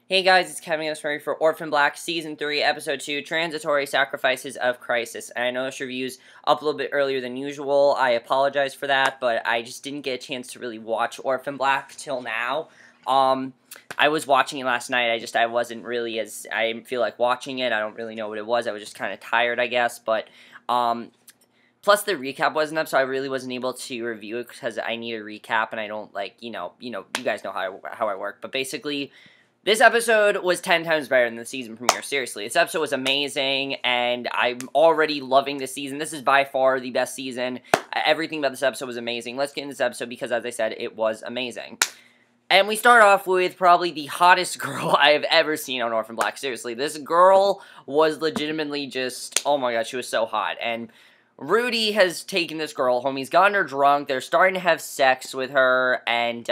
Hey guys, it's Kevin Gasper for Orphan Black Season 3, Episode 2, Transitory Sacrifices of Crisis. And I know this review's up a little bit earlier than usual. I apologize for that, but I just didn't get a chance to really watch Orphan Black till now. I was watching it last night. I wasn't really I didn't feel like watching it. I don't really know what it was. I was just kind of tired, I guess. But, plus the recap wasn't up, so I really wasn't able to review it because I need a recap, and I don't, you guys know how I work. But basically, this episode was 10 times better than the season premiere. Seriously, this episode was amazing, and I'm already loving this season. This is by far the best season. Everything about this episode was amazing. Let's get into this episode because, as I said, it was amazing. And we start off with probably the hottest girl I have ever seen on Orphan Black. Seriously, this girl was legitimately just, oh my god, she was so hot. And Rudy has taken this girl home. He's gotten her drunk. They're starting to have sex with her, and,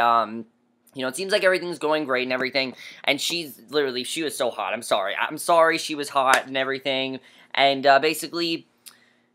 it seems like everything's going great and everything, and she was so hot. I'm sorry she was hot and everything, and, basically,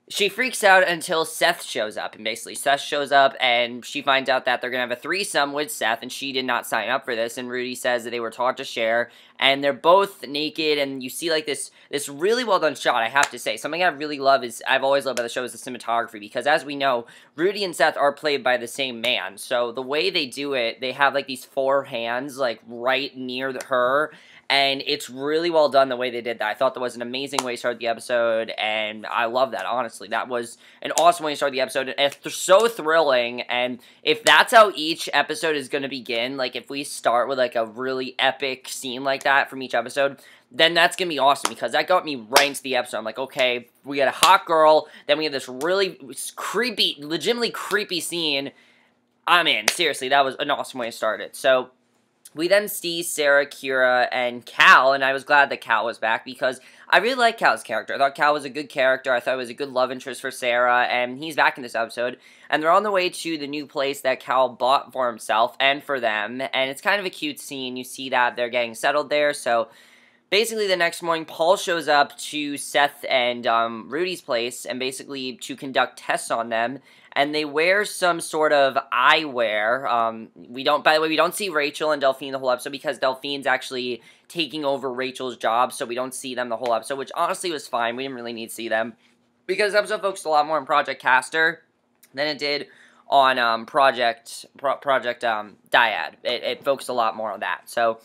she freaks out until Seth shows up, and basically Seth shows up, and she finds out that they're gonna have a threesome with Seth, and she did not sign up for this, and Rudy says that they were taught to share, and they're both naked, and you see, this really well done shot, I have to say. Something I really love I've always loved about the show is the cinematography, because as we know, Rudy and Seth are played by the same man, so the way they do it, they have, these four hands, right near her, and it's really well done the way they did that. I thought that was an amazing way to start the episode, and I love that, honestly. That was an awesome way to start the episode, and it's so thrilling, and if that's how each episode is going to begin, if we start with, a really epic scene like that from each episode, then that's going to be awesome, because that got me right into the episode. I'm like, okay, we got a hot girl, then we have this really creepy, legitimately creepy scene. I'm in. Seriously, that was an awesome way to start it. So we then see Sarah, Kira, and Cal, and I was glad that Cal was back because I really like Cal's character. I thought Cal was a good character. I thought it was a good love interest for Sarah, and he's back in this episode. And they're on the way to the new place that Cal bought for himself and for them, and it's kind of a cute scene. You see that they're getting settled there, so basically the next morning, Paul shows up to Seth and Rudy's place, and basically to conduct tests on them, and they wear some sort of eyewear. By the way, we don't see Rachel and Delphine the whole episode because Delphine's actually taking over Rachel's job, so we don't see them the whole episode, which honestly was fine. We didn't really need to see them because the episode focused a lot more on Project Castor than it did on Project Dyad. It focused a lot more on that, so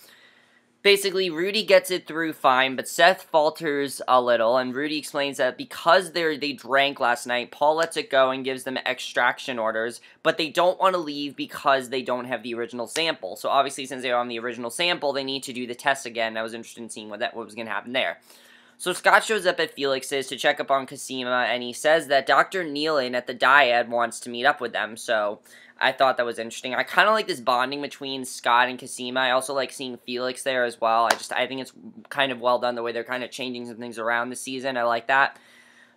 basically, Rudy gets it through fine, but Seth falters a little, and Rudy explains that because they drank last night, Paul lets it go and gives them extraction orders, but they don't want to leave because they don't have the original sample. So obviously, since they're on the original sample, they need to do the test again. I was interested in seeing what was going to happen there. So Scott shows up at Felix's to check up on Cosima, and he says that Dr. Nealon at the Dyad wants to meet up with them, so I thought that was interesting. I kind of like this bonding between Scott and Cosima. I also like seeing Felix there as well. I think it's kind of well done the way they're kind of changing some things around this season. I like that.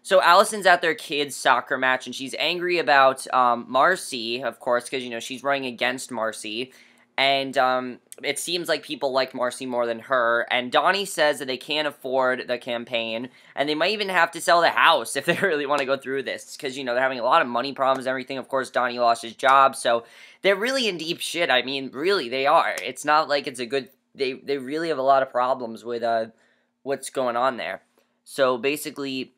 So Allison's at their kids' soccer match, and she's angry about Marcy, of course, because, she's running against Marcy. And it seems like people like Marcy more than her, and Donnie says that they can't afford the campaign, and they might even have to sell the house if they really want to go through this, because, they're having a lot of money problems and everything. Of course, Donnie lost his job, so they're really in deep shit. I mean, really, they are. It's not like it's a good... They really have a lot of problems with what's going on there. So, basically,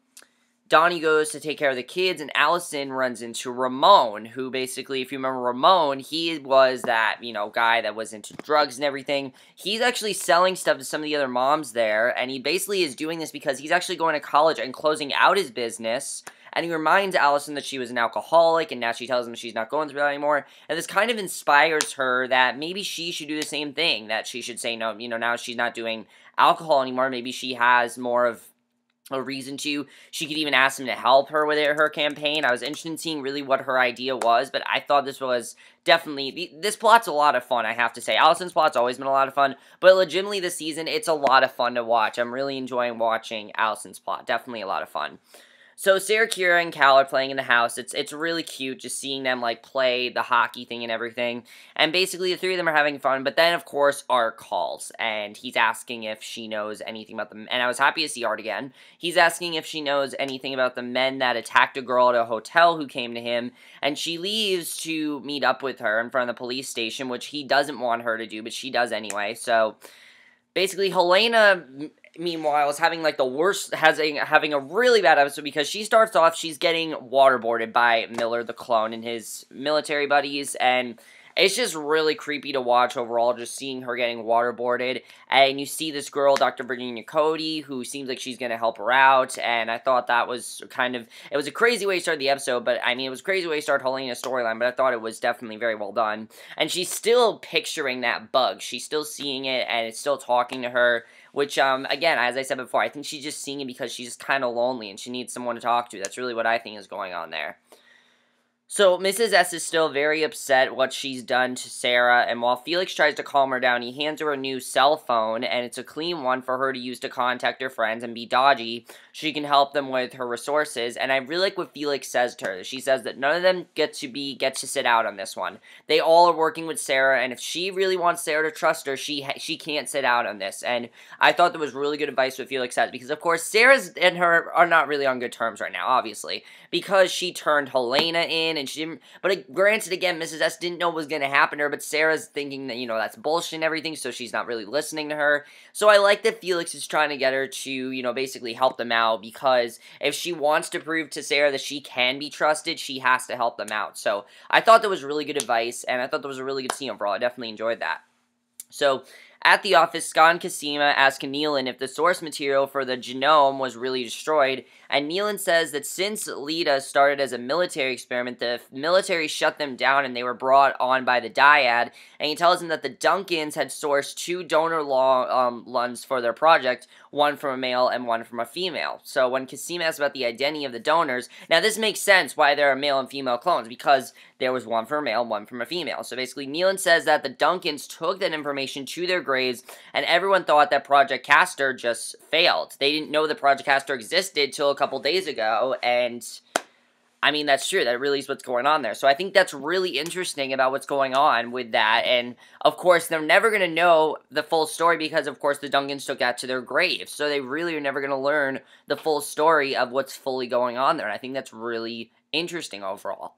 Donnie goes to take care of the kids, and Allison runs into Ramon, who basically, if you remember Ramon, he was that, guy that was into drugs and everything. He's actually selling stuff to some of the other moms there, and he basically is doing this because he's actually going to college and closing out his business, and he reminds Allison that she was an alcoholic, and now she tells him she's not going through that anymore, and this kind of inspires her that maybe she should do the same thing, that she should say, no, now she's not doing alcohol anymore, maybe she has more of a reason to. She could even ask him to help her with her campaign. I was interested in seeing really what her idea was, but I thought this was definitely... This plot's a lot of fun, I have to say. Allison's plot's always been a lot of fun, but legitimately this season, it's a lot of fun to watch. I'm really enjoying watching Allison's plot. Definitely a lot of fun. So Sarah, Kira, and Cal are playing in the house. It's really cute just seeing them, play the hockey thing and everything. And basically, the three of them are having fun. But then, of course, Art calls. And he's asking if she knows anything about them. And I was happy to see Art again. He's asking if she knows anything about the men that attacked a girl at a hotel who came to him. And she leaves to meet up with her in front of the police station, which he doesn't want her to do, but she does anyway. So basically, Helena, meanwhile, is having, like, the worst, having a really bad episode, because she starts off, she's getting waterboarded by Miller the clone and his military buddies, and it's just really creepy to watch overall, just seeing her getting waterboarded, and you see this girl, Dr. Virginia Cody, who seems like she's going to help her out, and I thought that was it was a crazy way to start the episode, but, I mean, it was a crazy way to start Helena's storyline, but I thought it was definitely very well done, and she's still picturing that bug, she's still seeing it, and it's still talking to her, which, again, as I said before, I think she's just seeing it because she's kind of lonely, and she needs someone to talk to. That's really what I think is going on there. So, Mrs. S is still very upset what she's done to Sarah, and while Felix tries to calm her down, he hands her a new cell phone, and it's a clean one for her to use to contact her friends and be dodgy. She can help them with her resources, and I really like what Felix says to her. She says that none of them get to sit out on this one. They all are working with Sarah, and if she really wants Sarah to trust her, she can't sit out on this, and I thought that was really good advice what Felix says, because, of course, Sarah and her are not really on good terms right now, obviously, because she turned Helena in, and she didn't, but granted, again, Mrs. S didn't know what was going to happen to her, but Sarah's thinking that, that's bullshit and everything, so she's not really listening to her. So I like that Felix is trying to get her to, basically help them out, because if she wants to prove to Sarah that she can be trusted, she has to help them out. So I thought that was really good advice, and I thought that was a really good scene overall. I definitely enjoyed that. So, at the office, Scott and Cosima ask Nealon if the source material for the genome was really destroyed, and Nealon says that since Lita started as a military experiment, the military shut them down and they were brought on by the dyad, and he tells him that the Duncans had sourced 2 donor lungs for their project, one from a male and one from a female. So when Cosima asks about the identity of the donors, now this makes sense why there are male and female clones, because there was one for a male, one from a female. So basically, Nealon says that the Duncans took that information to their graves, and everyone thought that Project Castor just failed. They didn't know that Project Castor existed till a couple days ago, and I mean, that's true. That really is what's going on there. So I think that's really interesting about what's going on with that, and of course, they're never going to know the full story because, of course, the Duncans took that to their graves, so they really are never going to learn the full story of what's fully going on there, and I think that's really interesting overall.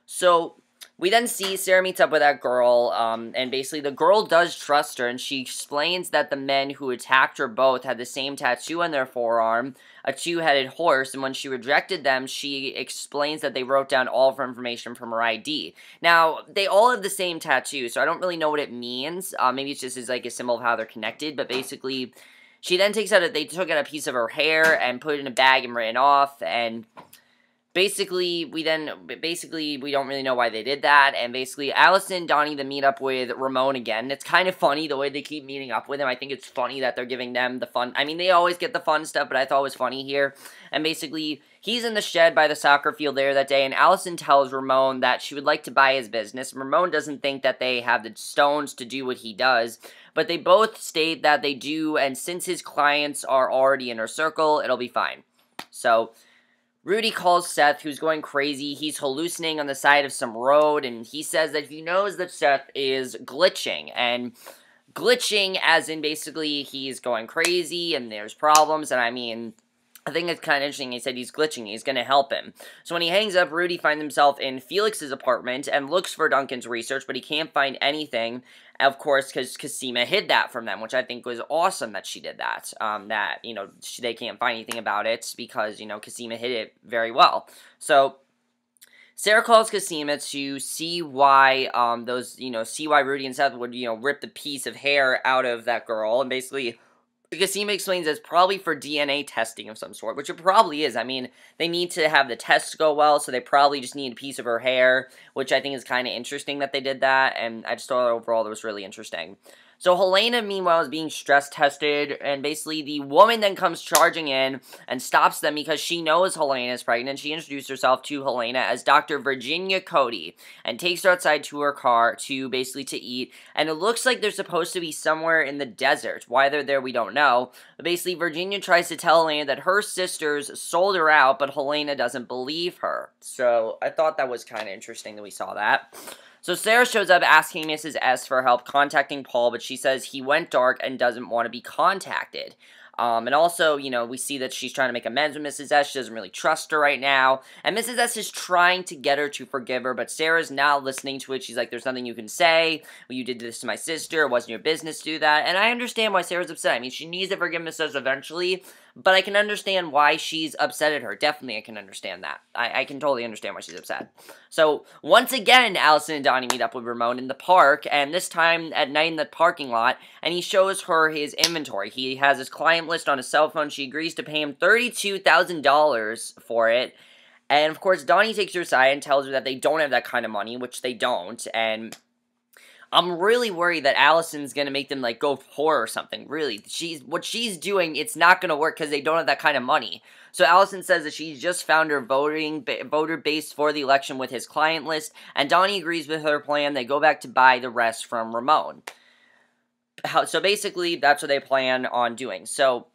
So, we then see Sarah meets up with that girl, and basically the girl does trust her, and she explains that the men who attacked her both had the same tattoo on their forearm, a 2-headed horse, and when she rejected them, she explains that they wrote down all of her information from her ID. Now, they all have the same tattoo, so I don't really know what it means. Maybe it's just as, like, a symbol of how they're connected, but basically, she then they took out a piece of her hair and put it in a bag and ran off, and basically, we don't really know why they did that, and basically, Allison and Donnie then meet up with Ramon again. It's kind of funny the way they keep meeting up with him. I think it's funny that they're giving them the fun, I mean, they always get the fun stuff, but I thought it was funny here, and basically, he's in the shed by the soccer field there that day, and Allison tells Ramon that she would like to buy his business. Ramon doesn't think that they have the stones to do what he does, but they both state that they do, and since his clients are already in her circle, it'll be fine. So, Rudy calls Seth, who's going crazy. He's hallucinating on the side of some road, and he says that he knows that Seth is glitching, and glitching as in basically he's going crazy, and there's problems, and I mean, I think it's kind of interesting. He said he's glitching. He's going to help him. So when he hangs up, Rudy finds himself in Felix's apartment and looks for Duncan's research, but he can't find anything. Of course, because Cosima hid that from them, which I think was awesome that she did that. They can't find anything about it because, Cosima hid it very well. So Sarah calls Cosima to see why Rudy and Seth would, rip the piece of hair out of that girl, and basically Cosima explains it's probably for DNA testing of some sort, which it probably is. I mean, they need to have the tests go well, so they probably just need a piece of her hair, which I think is kind of interesting that they did that, and I just thought overall it was really interesting. So Helena, meanwhile, is being stress tested, and basically the woman then comes charging in and stops them because she knows Helena is pregnant. She introduced herself to Helena as Dr. Virginia Cody and takes her outside to her car to eat, and it looks like they're supposed to be somewhere in the desert. Why they're there, we don't know. But basically, Virginia tries to tell Helena that her sisters sold her out, but Helena doesn't believe her. So I thought that was kind of interesting that we saw that. So Sarah shows up asking Mrs. S for help contacting Paul, but she says he went dark and doesn't want to be contacted. And also, you know, we see that she's trying to make amends with Mrs. S. She doesn't really trust her right now. And Mrs. S is trying to get her to forgive her, but Sarah's not listening to it. She's like, there's nothing you can say. Well, you did this to my sister. It wasn't your business to do that. And I understand why Sarah's upset. I mean, she needs to forgive Mrs. S eventually, but I can understand why she's upset at her. Definitely, I can understand that. I can totally understand why she's upset. So, once again, Allison and Donnie meet up with Ramon in the park, and this time at night in the parking lot, and he shows her his inventory. He has his client list on his cell phone. She agrees to pay him $32,000 for it. And, of course, Donnie takes her aside and tells her that they don't have that kind of money, which they don't, and I'm really worried that Allison's gonna make them, like, go poor or something, really. What she's doing, it's not gonna work because they don't have that kind of money. So Allison says that she's just found her voter base for the election with his client list, and Donnie agrees with her plan. They go back to buy the rest from Ramon. So basically, that's what they plan on doing. So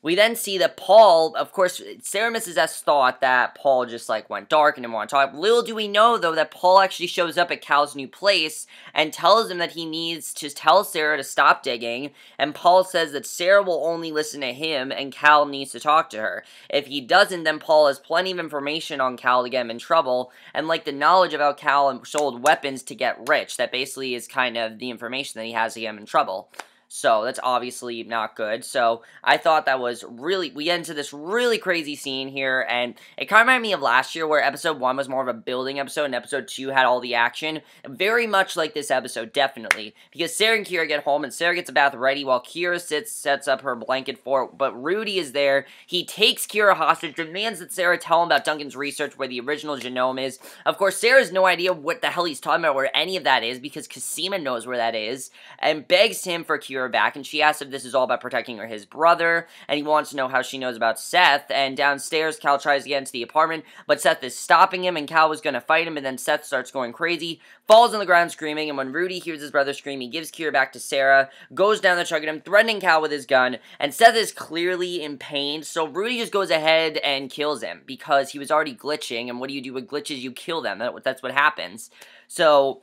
we then see that Paul, of course, Sarah and Mrs. S thought that Paul just, like, went dark and didn't want to talk. Little do we know, though, that Paul actually shows up at Cal's new place and tells him that he needs to tell Sarah to stop digging, and Paul says that Sarah will only listen to him and Cal needs to talk to her. If he doesn't, then Paul has plenty of information on Cal to get him in trouble, and, like, the knowledge about Cal sold weapons to get rich. That basically is kind of the information that he has to get him in trouble. So, that's obviously not good. So, I thought that was really, we get into this really crazy scene here, and it kind of reminded me of last year, where episode 1 was more of a building episode, and episode 2 had all the action. Very much like this episode, definitely. Because Sarah and Kira get home, and Sarah gets a bath ready, while Kira sets up her blanket for it, but Rudy is there. He takes Kira hostage, demands that Sarah tell him about Duncan's research, where the original genome is. Of course, Sarah has no idea what the hell he's talking about, where any of that is, because Cosima knows where that is, and begs him for Kira back, and she asks if this is all about protecting his brother, and he wants to know how she knows about Seth. And downstairs, Cal tries to get into the apartment, but Seth is stopping him, and Cal was going to fight him, and then Seth starts going crazy, falls on the ground screaming, and when Rudy hears his brother scream, he gives Kira back to Sarah, goes down the truck at him, threatening Cal with his gun, and Seth is clearly in pain, so Rudy just goes ahead and kills him, because he was already glitching, and what do you do with glitches? You kill them. That's what happens. So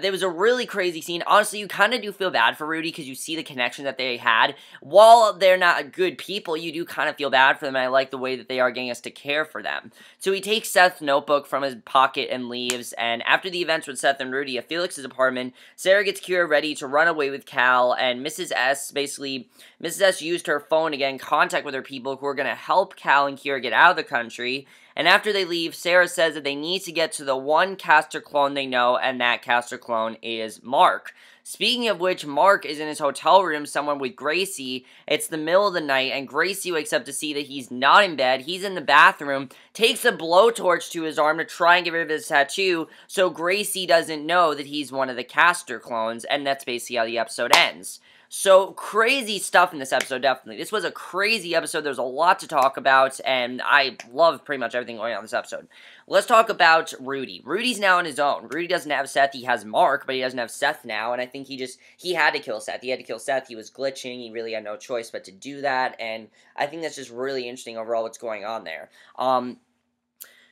there was a really crazy scene. Honestly, you kind of do feel bad for Rudy because you see the connection that they had. While they're not good people, you do kind of feel bad for them, and I like the way that they are getting us to care for them. So he takes Seth's notebook from his pocket and leaves, and after the events with Seth and Rudy at Felix's apartment, Sarah gets Kira ready to run away with Cal, and Mrs. S used her phone to get in contact with her people who are going to help Cal and Kira get out of the country. And after they leave, Sarah says that they need to get to the one Castor clone they know, and that Castor clone is Mark. Speaking of which, Mark is in his hotel room somewhere with Gracie. It's the middle of the night, and Gracie wakes up to see that he's not in bed. He's in the bathroom, takes a blowtorch to his arm to try and get rid of his tattoo, so Gracie doesn't know that he's one of the Castor clones, and that's basically how the episode ends. So, crazy stuff in this episode, definitely. This was a crazy episode. There's a lot to talk about, and I love pretty much everything going on in this episode. Let's talk about Rudy. Rudy's now on his own. Rudy doesn't have Seth. He has Mark, but he doesn't have Seth now, and I think he had to kill Seth. He had to kill Seth. He was glitching. He really had no choice but to do that, and I think that's just really interesting overall what's going on there.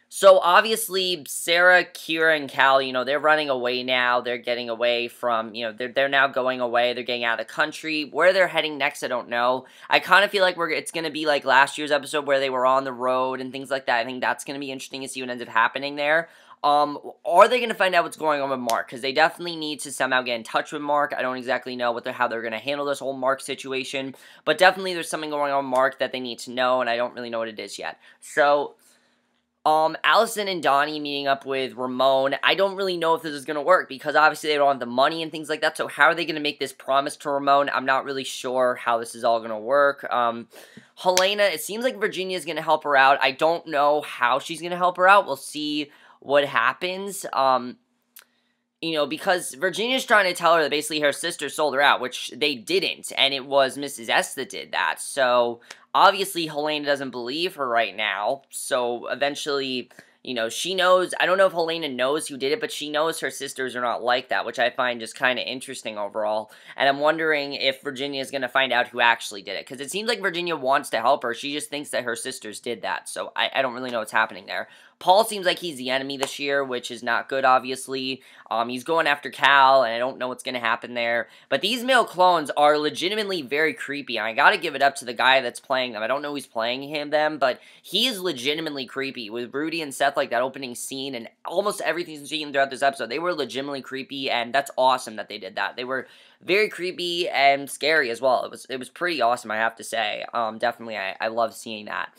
So, obviously, Sarah, Kira, and Cal, you know, they're running away now. They're getting away from, you know, they're now going away. They're getting out of the country. Where they're heading next, I don't know. I kind of feel like it's going to be like last year's episode where they were on the road and things like that. I think that's going to be interesting to see what ends up happening there. Are they going to find out what's going on with Mark? Because they definitely need to somehow get in touch with Mark. I don't exactly know how they're going to handle this whole Mark situation. But definitely there's something going on with Mark that they need to know, and I don't really know what it is yet. So Alison and Donnie meeting up with Ramon. I don't really know if this is going to work because obviously they don't have the money and things like that. So how are they going to make this promise to Ramon? I'm not really sure how this is all going to work. Helena, it seems like Virginia's going to help her out. I don't know how she's going to help her out. We'll see what happens. You know, because Virginia's trying to tell her that basically her sister sold her out, which they didn't, and it was Mrs. S that did that. So obviously Helena doesn't believe her right now, so eventually, you know, she knows, I don't know if Helena knows who did it, but she knows her sisters are not like that, which I find just kind of interesting overall, and I'm wondering if Virginia is going to find out who actually did it, because it seems like Virginia wants to help her, she just thinks that her sisters did that, so I don't really know what's happening there. Paul seems like he's the enemy this year, which is not good, obviously. He's going after Cal, and I don't know what's going to happen there. But these male clones are legitimately very creepy, and I gotta give it up to the guy that's playing them. I don't know who's playing them, but he is legitimately creepy. With Rudy and Seth, like that opening scene, and almost everything seen throughout this episode, they were legitimately creepy, and that's awesome that they did that. They were very creepy and scary as well. It was pretty awesome, I have to say. Definitely, I love seeing that.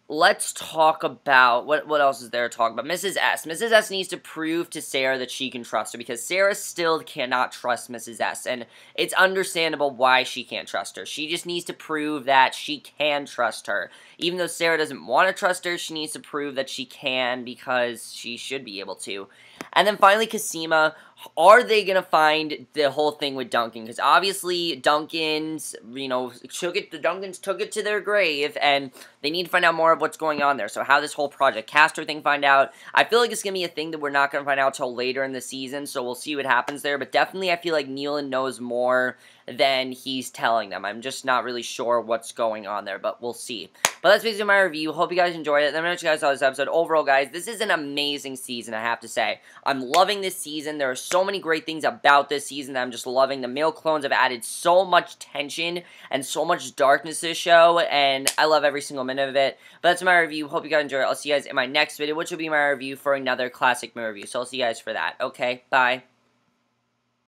Let's talk about, what else is there to talk about? Mrs. S. Mrs. S needs to prove to Sarah that she can trust her, because Sarah still cannot trust Mrs. S, and it's understandable why she can't trust her. She just needs to prove that she can trust her. Even though Sarah doesn't want to trust her, she needs to prove that she can, because she should be able to. And then finally, Cosima. Are they going to find the whole thing with Duncan? Because obviously, Duncan's, the Duncans took it to their grave, and they need to find out more of what's going on there. So how this whole Project Castor thing find out. I feel like it's going to be a thing that we're not going to find out till later in the season, so we'll see what happens there. But definitely, I feel like Nealon knows more than he's telling them. I'm just not really sure what's going on there, but we'll see. But that's basically my review. Hope you guys enjoyed it. Let me know what you guys saw this episode. Overall, guys, this is an amazing season, I have to say. I'm loving this season. There are so many great things about this season that I'm just loving. The male clones have added so much tension and so much darkness to the show, and I love every single minute of it. But that's my review. Hope you guys enjoyed it. I'll see you guys in my next video, which will be my review for another classic movie review. So I'll see you guys for that. Okay, bye.